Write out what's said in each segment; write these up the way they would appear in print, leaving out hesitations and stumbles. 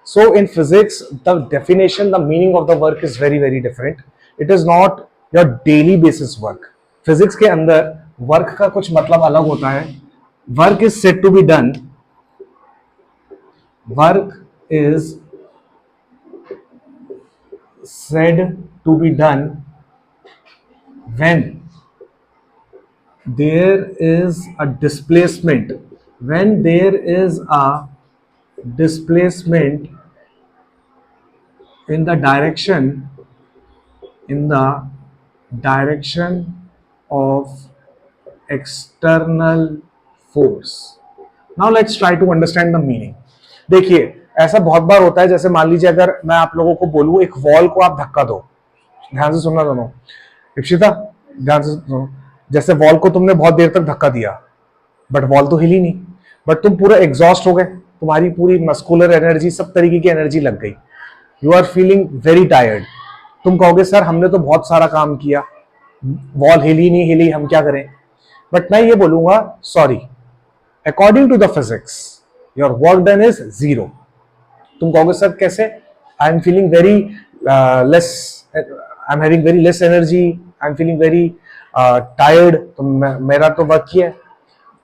So in physics, the definition, the meaning of the work is very very different. It is not your daily basis work. Physics के अंदर work का कुछ मतलब अलग होता है. Work is said to be done. Work is said to be done when there is a displacement. When there is a displacement in the direction of external force. Now let's try to understand the meaning. देखिए, ऐसा बहुत बार होता है, जैसे मान लीजिए अगर मैं आप लोगों को बोलूं एक वॉल को आप धक्का दो. ध्यान से सुनना दोनों. इप्सिता, ध्यान से सुनो. जैसे वॉल को तुमने बहुत देर तक धक्का दिया, बट वॉल तो हिली नहीं, बट तुम पूरा एग्जॉस्ट हो गए, तुम्हारी पूरी मस्कुलर एनर्जी, सब तरीके की एनर्जी लग गई. You are feeling very tired. तुम कहोगे सर हमने तो बहुत सारा काम किया, वॉल हिली नहीं हिली, हम क्या करें. बट मैं ये बोलूंगा sorry, according to the physics your work done is 0. तुम कहोगे सर कैसे, I am feeling very less, I am having very less energy, I am feeling very tired. तो मेरा तो वर्क किया है,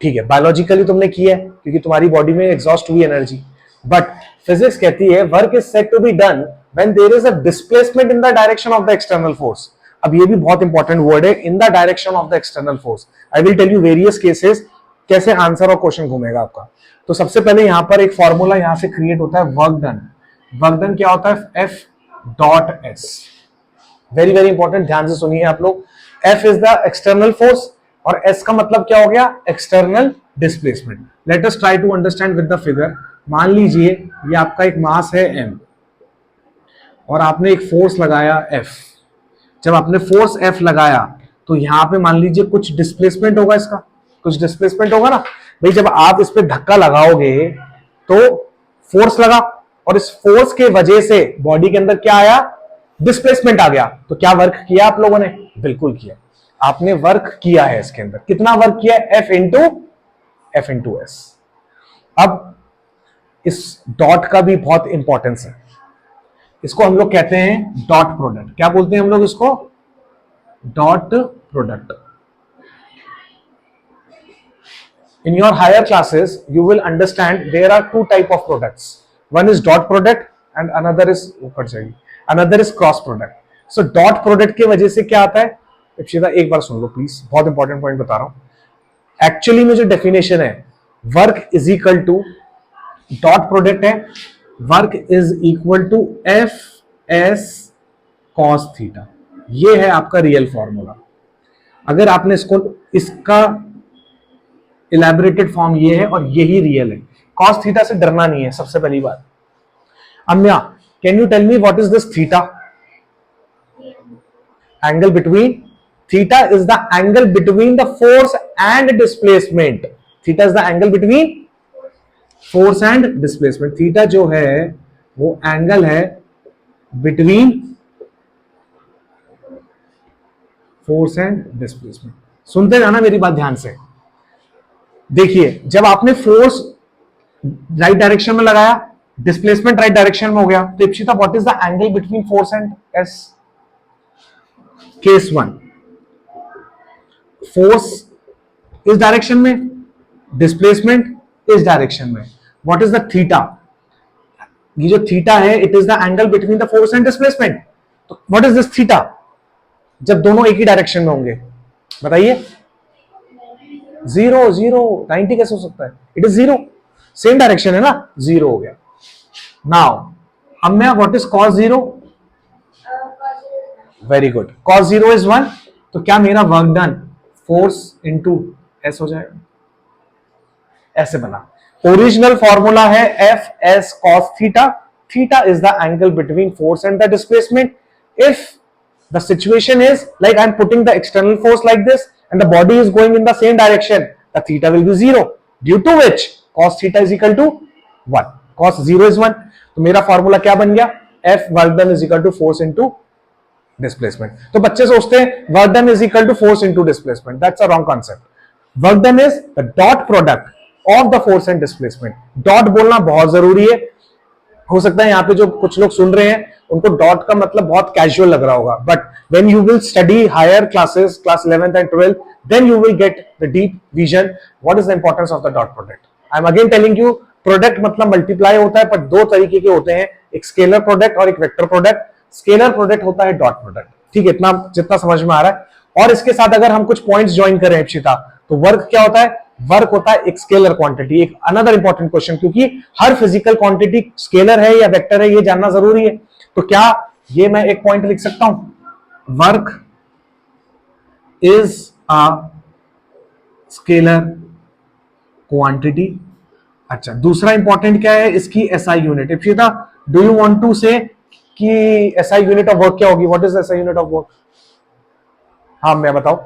ठीक है, बायोलॉजिकली तुमने किया है क्योंकि तुम्हारी बॉडी में एग्जॉस्ट हुई एनर्जी. बट फिजिक्स कहती है work is said to be done when there is a displacement in the direction of the external force. अब ये भी बहुत इंपॉर्टेंट वर्ड है, in the direction of the external force. I will tell you various cases कैसे answer और question घूमेगा आपका. तो सबसे पहले यहां पर एक फॉर्मूला यहां से क्रिएट होता है, वर्क डन. वर्क डन क्या होता है, F dot S. Very very important, ध्यान से सुनिए आप लोग. F is the external force और एस का मतलब क्या हो गया, external displacement. Let us try to understand with the figure. मान लीजिए ये आपका एक मास है m और आपने एक फोर्स लगाया F. जब आपने फोर्स F लगाया तो यहां पे मान लीजिए कुछ डिस्प्लेसमेंट होगा, इसका कुछ डिस्प्लेसमेंट होगा ना भाई. जब आप इस पे धक्का लगाओगे तो फोर्स लगा और इस फोर्स के वजह से बॉडी के अंदर क्या आया, डिस्प्लेसमेंट आ गया. तो क्या वर्क किया आप लोगों ने, बिल्कुल किया. आपने वर्क किया है इसके अंदर. कितना वर्क किया है, F इंटू एस. अब इस डॉट का भी बहुत इंपॉर्टेंस है. इसको हम लोग कहते हैं डॉट प्रोडक्ट. क्या बोलते हैं हम लोग इसको, dot product. In your higher classes, you will understand there are two type of products. One is dot product and another is cross product. So dot product के वजह से क्या आता है, इप्सिता एक बार सुन लो प्लीज, बहुत इंपॉर्टेंट पॉइंट बता रहा हूं. एक्चुअली में जो डेफिनेशन है, work is equal to, dot product है, work is equal to F S cos theta. ये है आपका रियल फॉर्मूला. अगर आपने इसका इलेबोरेटेड फॉर्म ये है और यही रियल है. कॉस थीटा से डरना नहीं है, सबसे पहली बात. Amya, can you tell me what is this theta? Angle between, theta is the angle between the force and displacement. Theta is the angle between force and displacement. Theta जो है वो एंगल है बिटवीन फोर्स एंड डिस्प्लेसमेंट. सुनते जाना मेरी बात ध्यान से. देखिए, जब आपने फोर्स राइट डायरेक्शन में लगाया, डिस्प्लेसमेंट राइट डायरेक्शन में हो गया, तो Ipsita what is the angle between force and S? Case 1, force इस डायरेक्शन में, डिस्प्लेसमेंट इस डायरेक्शन में. What is the theta? ये जो थीटा है, it is the angle between the force and displacement. तो व्हाट इज दिस थीटा जब दोनों एक ही डायरेक्शन में होंगे? बताइए. 0 90 कैसे हो सकता है? इट इज 0, सेम डायरेक्शन है ना, 0 हो गया. Now Amya, what is cos 0? Very good. cos 0 इज 1. तो क्या मेरा work done force into S हो जाएगा? ऐसे बना. ओरिजिनल फॉर्मूला है F S cos theta. Theta is the angle between force and the displacement. If the situation is like I'm putting the external force like this and the body is going in the same direction, the theta will be 0, due to which cos theta is equal to 1. cos 0 is 1. तो मेरा formula क्या बन गया, F work done is equal to force into displacement. तो बच्चे सोचते हैं work done is equal to force into displacement. That's a wrong concept. Work done is the dot product of the force and displacement. Dot बोलना बहुत जरूरी है हो सकता है यहाँ पे जो कुछ लोग सुन रहे हैं उनको डॉट का मतलब बहुत कैजुअल लग रहा होगा, but when you will study higher classes, class 11th and 12th, then you will get the deep vision what is the importance of the dot product. I am again telling you, product मतलब multiply होता है, पर दो तरीके के होते हैं, एक स्केलर प्रोडक्ट और एक वेक्टर प्रोडक्ट. स्केलर प्रोडक्ट होता है डॉट प्रोडक्ट. ठीक है, इतना जितना समझ में आ रहा है. और इसके साथ अगर हम कुछ पॉइंट्स ज्वाइन करें इप्सिता, तो वर्क क्या होता है? वर्क होता है एक स्केलर क्वांटिटी. एक अनदर इंपॉर्टेंट क्वेश्चन, क्योंकि हर फिजिकल क्वांटिटी स्केलर है या वेक्टर है ये जानना जरूरी है. तो क्या ये मैं एक पॉइंट लिख सकता हूं, work is a scalar quantity. अच्छा, दूसरा इंपॉर्टेंट क्या है इसकी SI unit. Ipsita, do you want to say कि एसआई यूनिट ऑफ वर्क क्या होगी? What is SI unit of work? हाँ, मैं बताओ.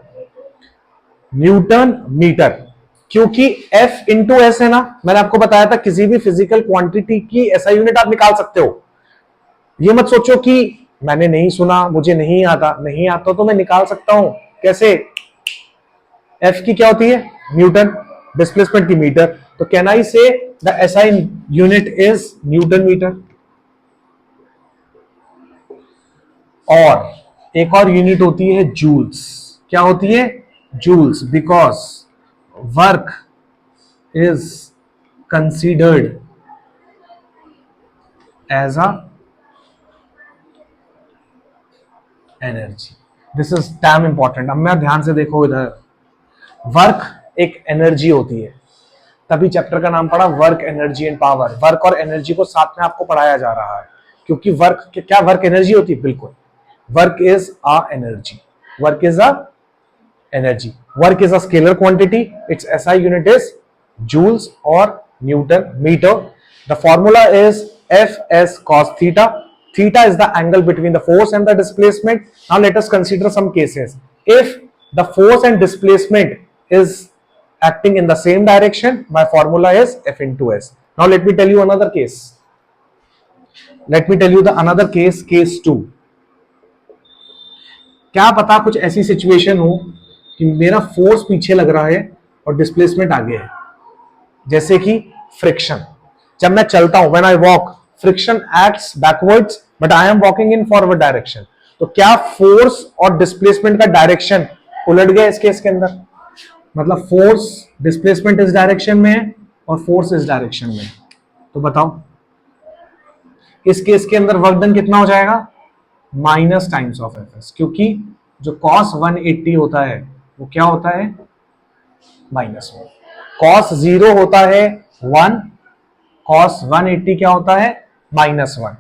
Newton metre. क्योंकि F इंटू एस है ना, मैंने आपको बताया था किसी भी फिजिकल क्वांटिटी की एसआई यूनिट आप निकाल सकते हो. ये मत सोचो कि मैंने नहीं सुना, मुझे नहीं आता. नहीं आता तो मैं निकाल सकता हूं. कैसे? F की क्या होती है? न्यूटन. डिस्प्लेसमेंट की मीटर. तो can I say the SI unit is newton metre. और एक और यूनिट होती है जूल्स. क्या होती है? Joules. Because work is considered as a energy. This is damn important. अब मैं ध्यान से देखो इधर, वर्क एक एनर्जी होती है, तभी चैप्टर का नाम पड़ा work, energy and power. Work और एनर्जी को साथ में आपको पढ़ाया जा रहा है, क्योंकि वर्क क्या वर्क एनर्जी होती है? बिल्कुल. Work is a energy. Work is a energy. Work is a scalar quantity. Its SI unit is joules or Newton meter. The formula is Fs cos theta. Theta is the angle between the force and the displacement. Now let us consider some cases. If the force and displacement is acting in the same direction, my formula is F into S. Now let me tell you another case. Let me tell you the another case, case 2. क्या पता कुछ ऐसी situation हो कि मेरा force पीछे लग रहा है और डिस्प्लेसमेंट आगे है. जैसे कि फ्रिक्शन. जब मैं चलता हूं, when I walk, friction acts backwards but I am walking in forward direction. तो क्या फोर्स और डिस्प्लेसमेंट का डायरेक्शन उलट गया इस केस के अंदर? मतलब फोर्स डिस्प्लेसमेंट इस डायरेक्शन में है और फोर्स इस डायरेक्शन में है. तो बताओ इस केस के अंदर वर्क डन कितना हो जाएगा? Minus times of F S. क्योंकि जो कॉस 180 होता है वो क्या होता है? -1. कॉस 0 होता है 1, कॉस 180 क्या होता है? -1.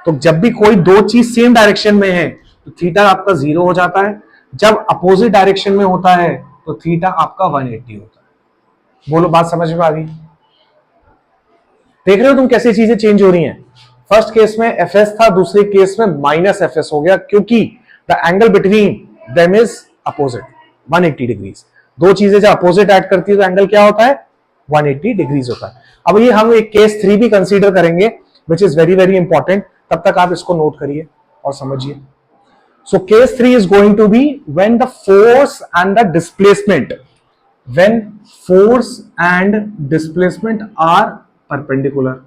तो जब भी कोई दो चीज सेम डायरेक्शन में है तो थीटा आपका 0 हो जाता है. जब अपोजिट डायरेक्शन में होता है तो थीटा आपका 180 होता है. बोलो, बात समझ में आ गई? देख रहे हो तुम कैसे चीजें चेंज हो रही हैं? फर्स्ट केस में Fs था, दूसरे केस में -Fs हो गया, क्योंकि the angle between them is opposite 180 degrees. दो चीजें जब अपोजिट ऐड करती है तो एंगल क्या होता है? 180 डिग्रीज होता है. अब ये हम एक केस 3 भी कंसीडर करेंगे which is very very important. तब तक आप इसको नोट करिए और समझिए. So case 3 is going to be when the force and the displacement, when force and displacement are perpendicular.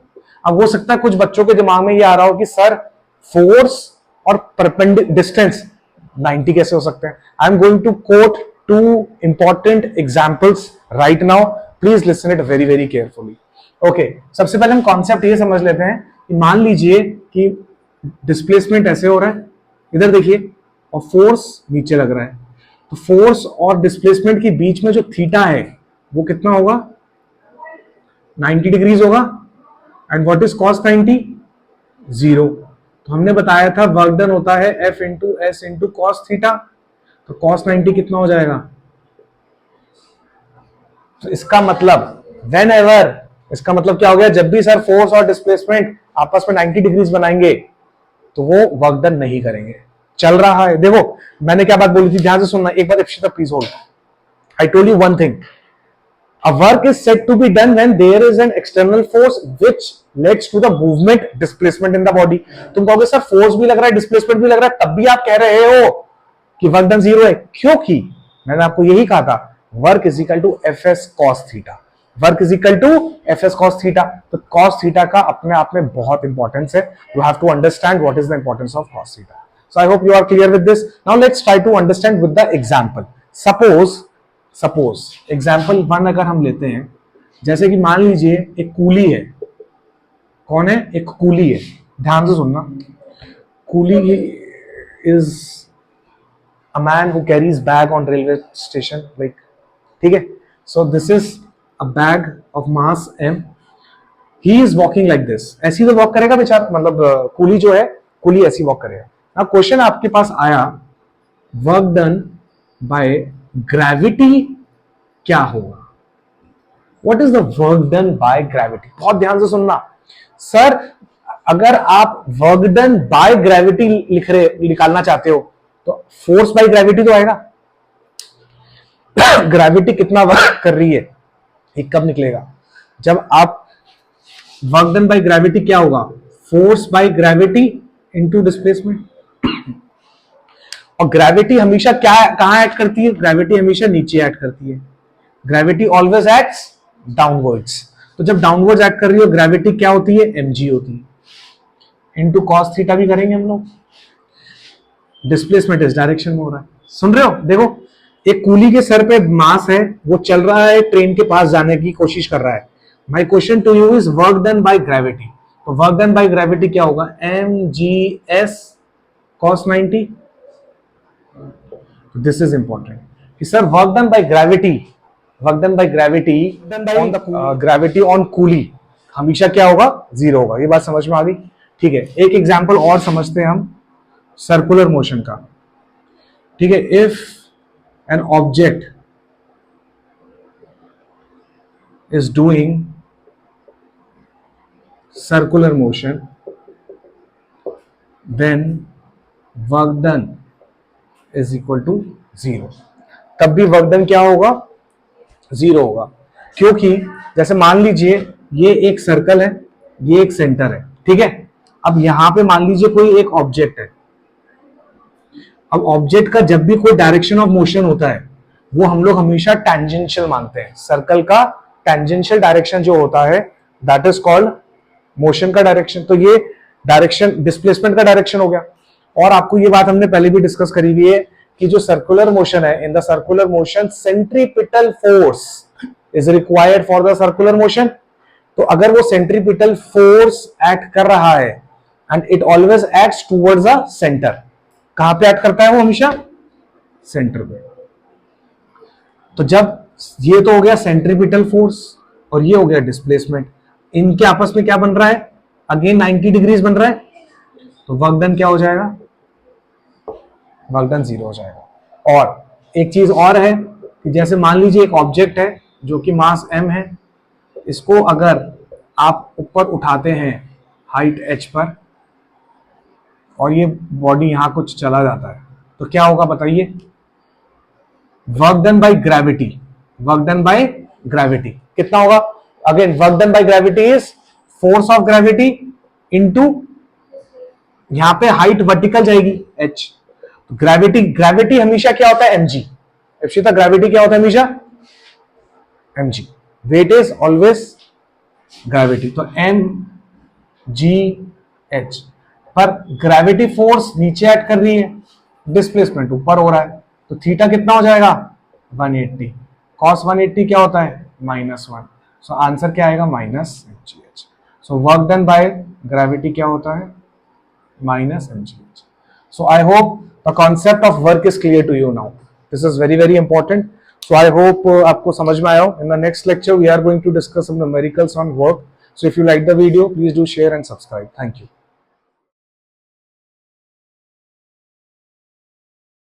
अब हो सकता है कुछ बच्चों के दिमाग में ये आ रहा हो कि सर फोर्स और डिस्टेंस 90 कैसे हो सकते हैं? I am going to quote 2 important examples right now. Please listen it very very carefully. Okay, सबसे पहले हम कॉन्सेप्ट ये समझ लेते हैं कि मान लीजिए कि डिस्प्लेसमेंट ऐसे हो रहा है, इधर देखिए, और फोर्स नीचे लग रहा है. तो फोर्स और डिस्प्लेसमेंट के बीच में जो थीटा है वो कितना होगा? 90 डिग्रीज होगा. And what is cos 90? 0. तो हमने बताया था वर्क डन होता है F into S into cos theta. तो cos 90 कितना हो जाएगा? तो इसका मतलब वेन एवर, इसका मतलब क्या हो गया? जब भी सर फोर्स और डिस्प्लेसमेंट आपस में 90 डिग्रीज बनाएंगे तो वो वर्क डन नहीं करेंगे. चल रहा है, देखो मैंने क्या बात बोली थी, ध्यान से सुनना एक बार. Ipsita please hold. I told you one thing. A work is said to be done when there is an external force which leads to the movement displacement in the body. तुम कहोगे सर फोर्स भी लग रहा है, displacement भी लग रहा है, तब भी आप कह रहे हो कि वर्क डन 0 है. क्योंकि मैंने आपको यही कहा था, work is equal to Fs cos theta. Work is equal to F S cos theta. तो कॉस थीटा का अपने आप में बहुत इंपॉर्टेंस है। You have to understand what is the importance of cos theta. So I hope you are clear with this. Now let's try to understand with the example. Suppose example 1 अगर हम लेते हैं, जैसे कि मान लीजिए एक कूली है। कौन है? एक कूली है। ध्यान से सुनना। Coolie is a man who carries bag on railway station, like, ठीक है। So this is a bag of mass m. He is walking like this. ऐसी तो वॉक करेगा बेचारा, मतलब कूली जो है, कूली ऐसी वॉक करेगा। अब क्वेश्चन आपके पास आया, वर्क डन बाय ग्रेविटी क्या होगा? What is the work done by gravity? बहुत ध्यान से सुनना सर। अगर आप वर्क डन बाय ग्रेविटी निकालना चाहते हो तो फोर्स बाय ग्रेविटी तो आएगा। ग्रेविटी कितना वर्क कर रही है, ये कब निकलेगा? जब आप वर्क डन बाय ग्रेविटी क्या होगा? Force by gravity into displacement. और ग्रेविटी हमेशा क्या कहां ऐड करती है? ग्रेविटी हमेशा नीचे ऐड करती है। Gravity always acts downwards. तो जब डाउनवर्ड्स ऐड कर रही हो ग्रेविटी क्या होती है? mg होती है। इनटू कॉस थीटा भी करेंगे हम लोग। डिस्प्लेसमेंट इस डायरेक्शन में हो रहा है। सुन रहे हो? देखो, एक कूली के सर पे मास है, वो चल रहा है, ट्रेन के पास जाने की कोशिश कर रहा है। My question to you is work done by gravity. तो वर्क डन बाय ग्रेविटी क्या होगा? mgs cos 90। This is important कि sir work done by gravity, gravity on coolie हमेशा क्या होगा? 0 होगा। ये बात समझ में आ गई? ठीक है, एक एग्जांपल और समझते हैं हम सर्कुलर मोशन का। ठीक है, if an object is doing circular motion then work done is equal to 0। तब भी वर्क डन क्या होगा? 0 होगा। क्योंकि जैसे मान लीजिए ये एक सर्कल है, ये एक सेंटर है, ठीक है। अब यहां पे मान लीजिए कोई एक ऑब्जेक्ट है। अब ऑब्जेक्ट का जब भी कोई डायरेक्शन ऑफ मोशन होता है वो हम लोग हमेशा टेंजेंशियल मानते हैं। सर्कल का टेंजेंशियल डायरेक्शन जो होता है दैट इज कॉल्ड मोशन का डायरेक्शन। तो ये डायरेक्शन डिस्प्लेसमेंट का डायरेक्शन हो गया। और आपको ये बात हमने पहले भी डिस्कस करी हुई है कि जो सर्कुलर मोशन है, in the circular motion centripetal force is required for the circular motion. तो अगर वो सेंट्रीपिटल फोर्स एक्ट कर रहा है and it always acts towards the centre. कहां पे एक्ट करता है वो? हमेशा सेंटर पे। तो जब ये तो हो गया सेंट्रीपिटल फोर्स और ये हो गया डिस्प्लेसमेंट, इनके आपस में क्या बन रहा है? अगेन 90 डिग्रीज बन रहा है। तो वर्क डन क्या हो जाएगा? वर्क डन 0 हो जाएगा। और एक चीज और है कि जैसे मान लीजिए एक ऑब्जेक्ट है जो कि मास m है, इसको अगर आप ऊपर उठाते हैं हाइट h पर और ये बॉडी यहां कुछ चला जाता है तो क्या होगा बताइए? Work done by gravity, work done by gravity कितना होगा? Again work done by gravity is force of gravity into, यहां पे हाइट वर्टिकल जाएगी h। तो ग्रेविटी हमेशा क्या होता है? mg। इप्सिता ग्रेविटी क्या होता है हमेशा? mg। Weight is always gravity. तो mgh। पर ग्रेविटी फोर्स नीचे एक्ट कर रही है, डिस्प्लेसमेंट ऊपर हो रहा है। तो थीटा कितना हो जाएगा? 180। cos 180 क्या होता है? -1। सो आंसर क्या आएगा? -mgh। So work done by gravity क्या होता है? -mgh। So I hope the concept of work is clear to you now. This is very very important. So I hope आपको समझ में आया हो। In the next lecture we are going to discuss some numericals on work. So if you like the video, please do share and subscribe. Thank you.